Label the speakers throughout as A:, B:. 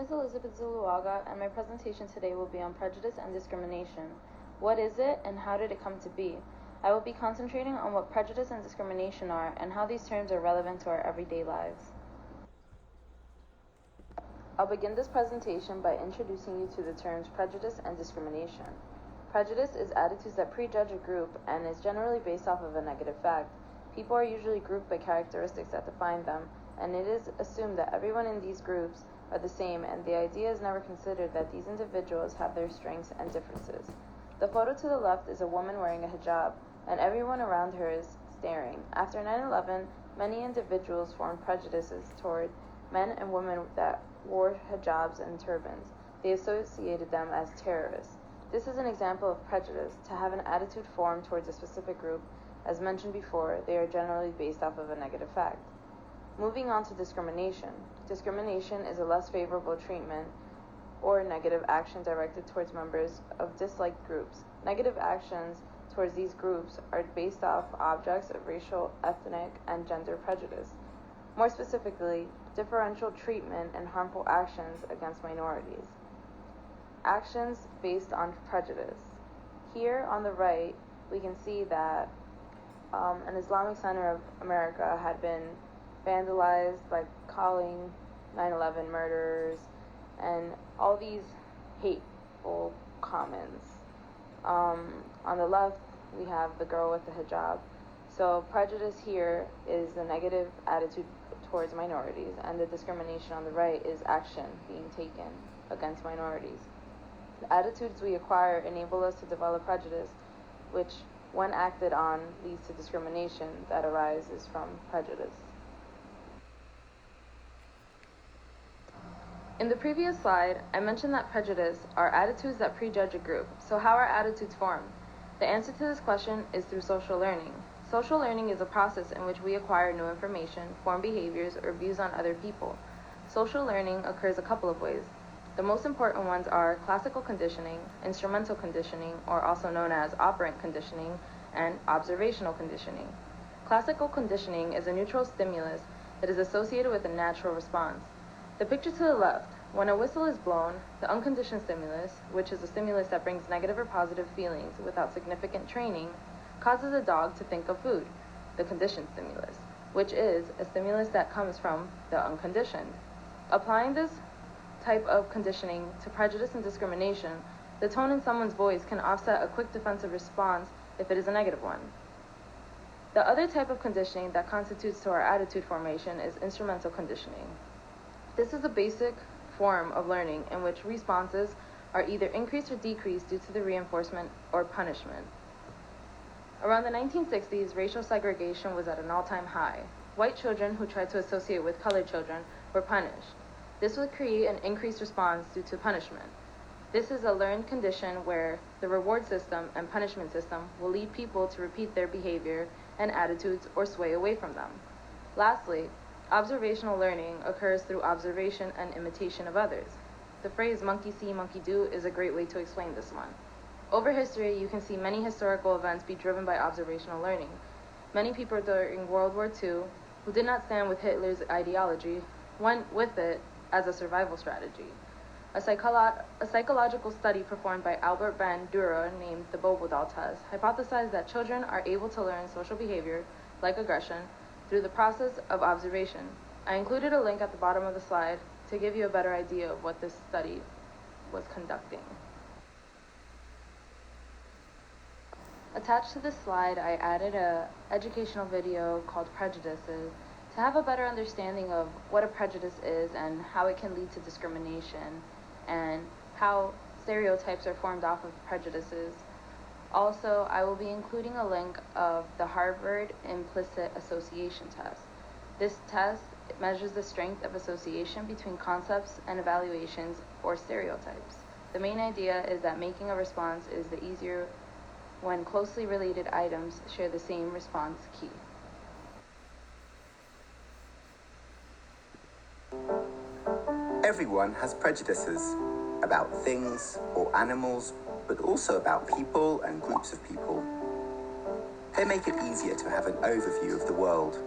A: is Elizabeth Zuluaga, and my presentation today will be on prejudice and discrimination. What is it, and how did it come to be? I will be concentrating on what prejudice and discrimination are, and how these terms are relevant to our everyday lives. I'll begin this presentation by introducing you to the terms prejudice and discrimination. Prejudice is attitudes that prejudge a group and is generally based off of a negative fact. People are usually grouped by characteristics that define them, and it is assumed that everyone in these groups are the same, and the idea is never considered that these individuals have their strengths and differences. The photo to the left is a woman wearing a hijab, and everyone around her is staring. After 9/11, many individuals formed prejudices toward men and women that wore hijabs and turbans. They associated them as terrorists. This is an example of prejudice, to have an attitude formed towards a specific group. As mentioned before, they are generally based off of a negative fact. Moving on to discrimination. Discrimination is a less favorable treatment or negative action directed towards members of disliked groups. Negative actions towards these groups are based off objects of racial, ethnic, and gender prejudice. More specifically, differential treatment and harmful actions against minorities. Actions based on prejudice. Here on the right, we can see that an Islamic Center of America had been vandalized by calling 9/11 murderers and all these hateful comments. On the left, we have the girl with the hijab. So prejudice here is the negative attitude towards minorities, and the discrimination on the right is action being taken against minorities. The attitudes we acquire enable us to develop prejudice, which, when acted on, leads to discrimination that arises from prejudice. In the previous slide, I mentioned that prejudice are attitudes that prejudge a group. So how are attitudes formed? The answer to this question is through social learning. Social learning is a process in which we acquire new information, form behaviors, or views on other people. Social learning occurs a couple of ways. The most important ones are classical conditioning, instrumental conditioning, or also known as operant conditioning, and observational conditioning. Classical conditioning is a neutral stimulus that is associated with a natural response. The picture to the left, when a whistle is blown, the unconditioned stimulus, which is a stimulus that brings negative or positive feelings without significant training, causes a dog to think of food. The conditioned stimulus, which is a stimulus that comes from the unconditioned. Applying this type of conditioning to prejudice and discrimination, the tone in someone's voice can offset a quick defensive response if it is a negative one. The other type of conditioning that constitutes to our attitude formation is instrumental conditioning. This is a basic form of learning in which responses are either increased or decreased due to the reinforcement or punishment. Around the 1960s, racial segregation was at an all-time high. White children who tried to associate with colored children were punished. This would create an increased response due to punishment. This is a learned condition where the reward system and punishment system will lead people to repeat their behavior and attitudes or sway away from them. Lastly, observational learning occurs through observation and imitation of others. The phrase monkey see, monkey do is a great way to explain this one. Over history, you can see many historical events be driven by observational learning. Many people during World War II who did not stand with Hitler's ideology went with it as a survival strategy. A psychological study performed by Albert Bandura named the Bobo doll test hypothesized that children are able to learn social behavior, like aggression, through the process of observation. I included a link at the bottom of the slide to give you a better idea of what this study was conducting. Attached to this slide, I added an educational video called Prejudices to have a better understanding of what a prejudice is and how it can lead to discrimination and how stereotypes are formed off of prejudices. Also, I will be including a link of the Harvard Implicit Association Test. This test measures the strength of association between concepts and evaluations or stereotypes. The main idea is that making a response is the easier when closely related items share the same response key.
B: Everyone has prejudices about things or animals, but also about people and groups of people. They make it easier to have an overview of the world.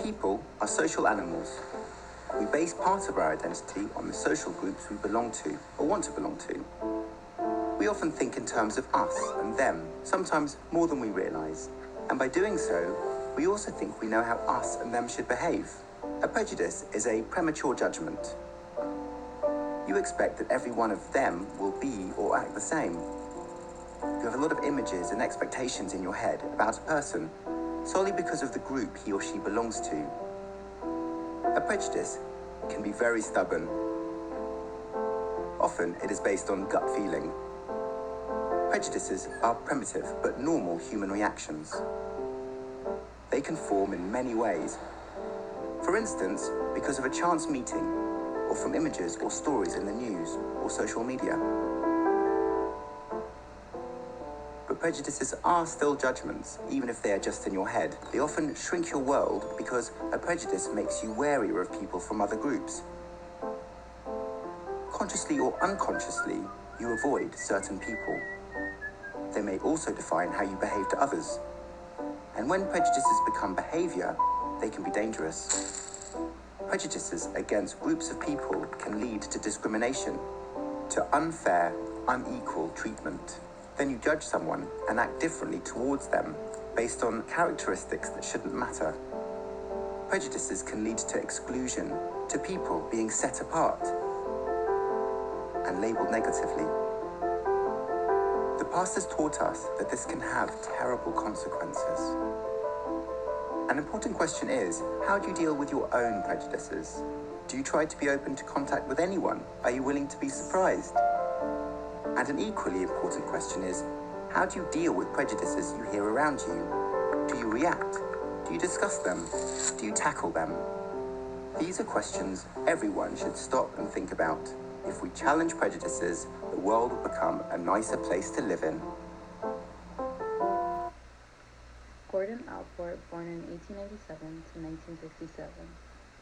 B: People are social animals. We base part of our identity on the social groups we belong to or want to belong to. We often think in terms of us and them, sometimes more than we realise. And by doing so, we also think we know how us and them should behave. A prejudice is a premature judgment. You expect that every one of them will be or act the same. You have a lot of images and expectations in your head about a person, solely because of the group he or she belongs to. A prejudice can be very stubborn. Often it is based on gut feeling. Prejudices are primitive but normal human reactions. They can form in many ways. For instance, because of a chance meeting, or from images or stories in the news or social media. But prejudices are still judgments, even if they are just in your head. They often shrink your world because a prejudice makes you warier of people from other groups. Consciously or unconsciously, you avoid certain people. They may also define how you behave to others. And when prejudices become behaviour, they can be dangerous. Prejudices against groups of people can lead to discrimination, to unfair, unequal treatment. Then you judge someone and act differently towards them based on characteristics that shouldn't matter. Prejudices can lead to exclusion, to people being set apart and labelled negatively. The past has taught us that this can have terrible consequences. An important question is, how do you deal with your own prejudices? Do you try to be open to contact with anyone? Are you willing to be surprised? And an equally important question is, how do you deal with prejudices you hear around you? Do you react? Do you discuss them? Do you tackle them? These are questions everyone should stop and think about. If we challenge prejudices, the world will become a nicer place to live in.
A: Gordon Allport, born in 1897 to 1967,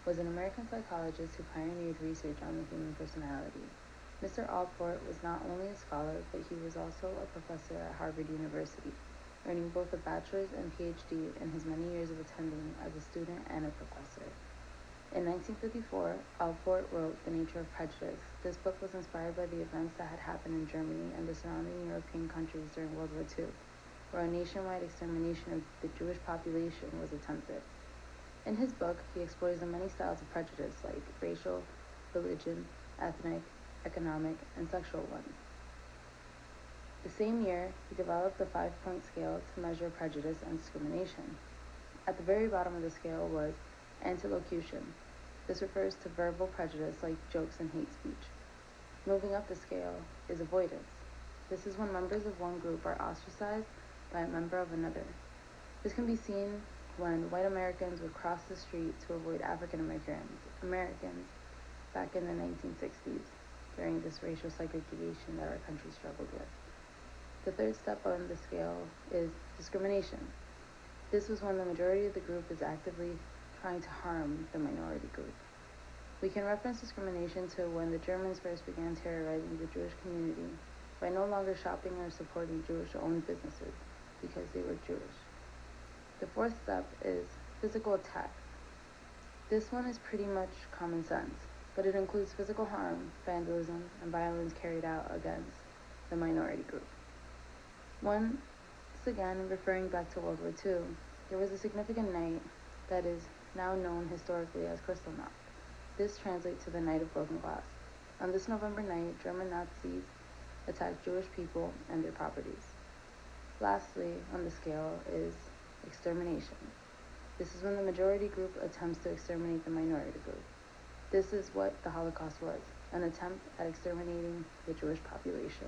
A: was an American psychologist who pioneered research on the human personality. Mr. Allport was not only a scholar, but he was also a professor at Harvard University, earning both a bachelor's and PhD in his many years of attending as a student and a professor. In 1954, Allport wrote The Nature of Prejudice. This book was inspired by the events that had happened in Germany and the surrounding European countries during World War II, where a nationwide extermination of the Jewish population was attempted. In his book, he explores the many styles of prejudice like racial, religion, ethnic, economic, and sexual ones. The same year, he developed the 5-point scale to measure prejudice and discrimination. At the very bottom of the scale was antilocution. This refers to verbal prejudice like jokes and hate speech. Moving up the scale is avoidance. This is when members of one group are ostracized by a member of another. This can be seen when white Americans would cross the street to avoid African Americans back in the 1960s during this racial segregation that our country struggled with. The third step on the scale is discrimination. This was when the majority of the group is actively trying to harm the minority group. We can reference discrimination to when the Germans first began terrorizing the Jewish community by no longer shopping or supporting Jewish-owned businesses because they were Jewish. The fourth step is physical attack. This one is pretty much common sense, but it includes physical harm, vandalism, and violence carried out against the minority group. Once again, referring back to World War II, there was a significant night that is now known historically as Kristallnacht. This translates to the Night of Broken Glass. On this November night, German Nazis attacked Jewish people and their properties. Lastly on the scale is extermination. This is when the majority group attempts to exterminate the minority group. This is what the Holocaust was, an attempt at exterminating the Jewish population.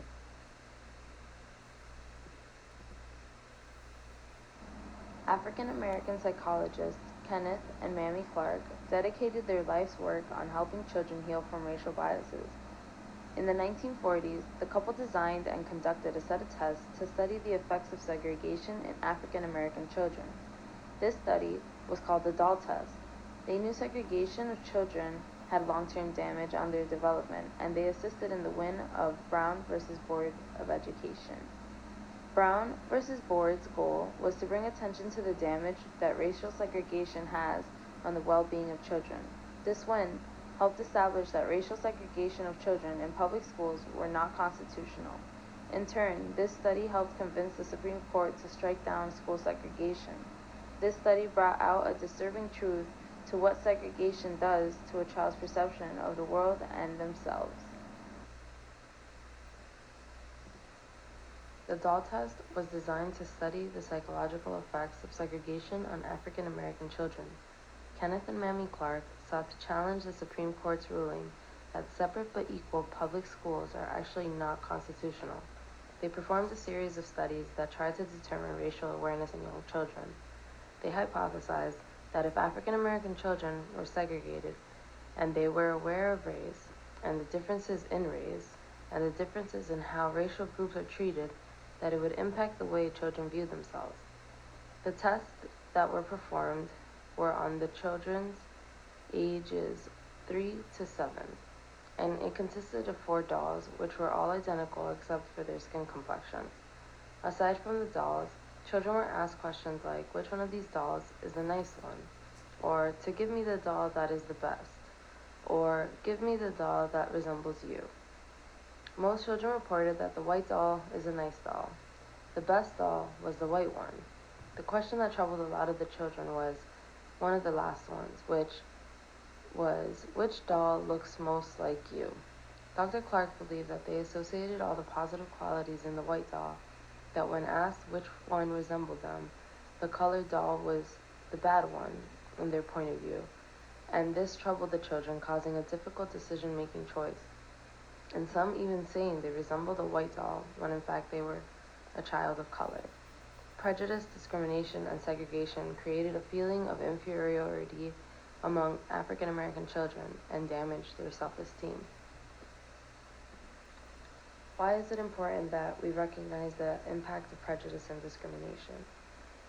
A: African American psychologists Kenneth and Mamie Clark dedicated their life's work on helping children heal from racial biases. In the 1940s, the couple designed and conducted a set of tests to study the effects of segregation in African American children. This study was called the doll test. They knew segregation of children had long-term damage on their development, and they assisted in the win of Brown versus Board of Education. Brown versus Board's goal was to bring attention to the damage that racial segregation has on the well-being of children. This win helped establish that racial segregation of children in public schools were not constitutional. In turn, this study helped convince the Supreme Court to strike down school segregation. This study brought out a disturbing truth to what segregation does to a child's perception of the world and themselves. The doll test was designed to study the psychological effects of segregation on African American children. Kenneth and Mamie Clark sought to challenge the Supreme Court's ruling that separate but equal public schools are actually not constitutional. They performed a series of studies that tried to determine racial awareness in young children. They hypothesized that if African American children were segregated and they were aware of race and the differences in race and the differences in how racial groups are treated, that it would impact the way children view themselves. The tests that were performed were on the children's ages 3 to 7, and it consisted of 4 dolls, which were all identical except for their skin complexion. Aside from the dolls, children were asked questions like, which one of these dolls is the nice one? Or, to give me the doll that is the best? Or, give me the doll that resembles you. Most children reported that the white doll is a nice doll. The best doll was the white one. The question that troubled a lot of the children was one of the last ones, which was, which doll looks most like you? Dr. Clark believed that they associated all the positive qualities in the white doll, that when asked which one resembled them, the colored doll was the bad one in their point of view, and this troubled the children, causing a difficult decision-making choice, and some even saying they resembled a white doll when in fact they were a child of color. Prejudice, discrimination, and segregation created a feeling of inferiority among African American children and damaged their self-esteem. Why is it important that we recognize the impact of prejudice and discrimination?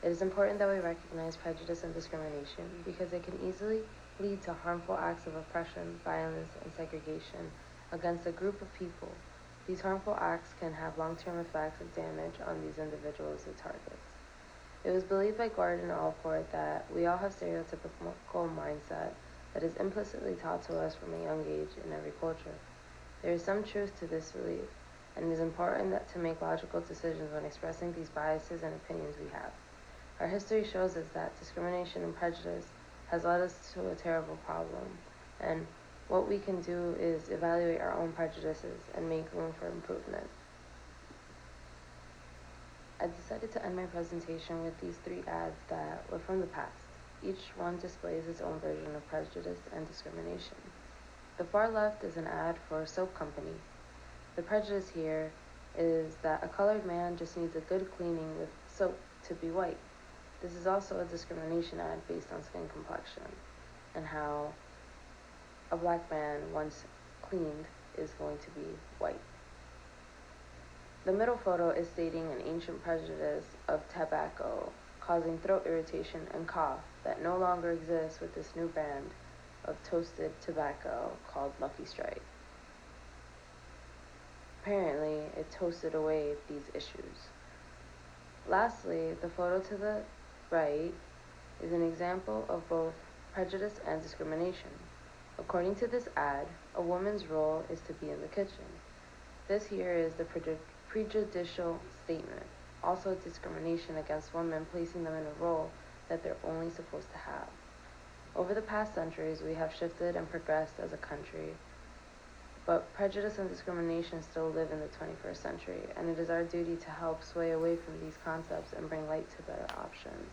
A: It is important that we recognize prejudice and discrimination because it can easily lead to harmful acts of oppression, violence, and segregation against a group of people. These harmful acts can have long-term effects of damage on these individuals it targets. It was believed by Gordon Allport that we all have stereotypical mindset that is implicitly taught to us from a young age in every culture. There is some truth to this belief, and it is important to make logical decisions when expressing these biases and opinions we have. Our history shows us that discrimination and prejudice has led us to a terrible problem, and what we can do is evaluate our own prejudices and make room for improvement. I decided to end my presentation with these 3 ads that were from the past. Each one displays its own version of prejudice and discrimination. The far left is an ad for a soap company. The prejudice here is that a colored man just needs a good cleaning with soap to be white. This is also a discrimination ad based on skin complexion and how a black man, once cleaned, is going to be white. The middle photo is stating an ancient prejudice of tobacco causing throat irritation and cough that no longer exists with this new brand of toasted tobacco called Lucky Strike. Apparently, it toasted away these issues. Lastly, the photo to the right is an example of both prejudice and discrimination. According to this ad, a woman's role is to be in the kitchen. This here is the prejudicial statement, also discrimination against women, placing them in a role that they're only supposed to have. Over the past centuries, we have shifted and progressed as a country, but prejudice and discrimination still live in the 21st century, and it is our duty to help sway away from these concepts and bring light to better options.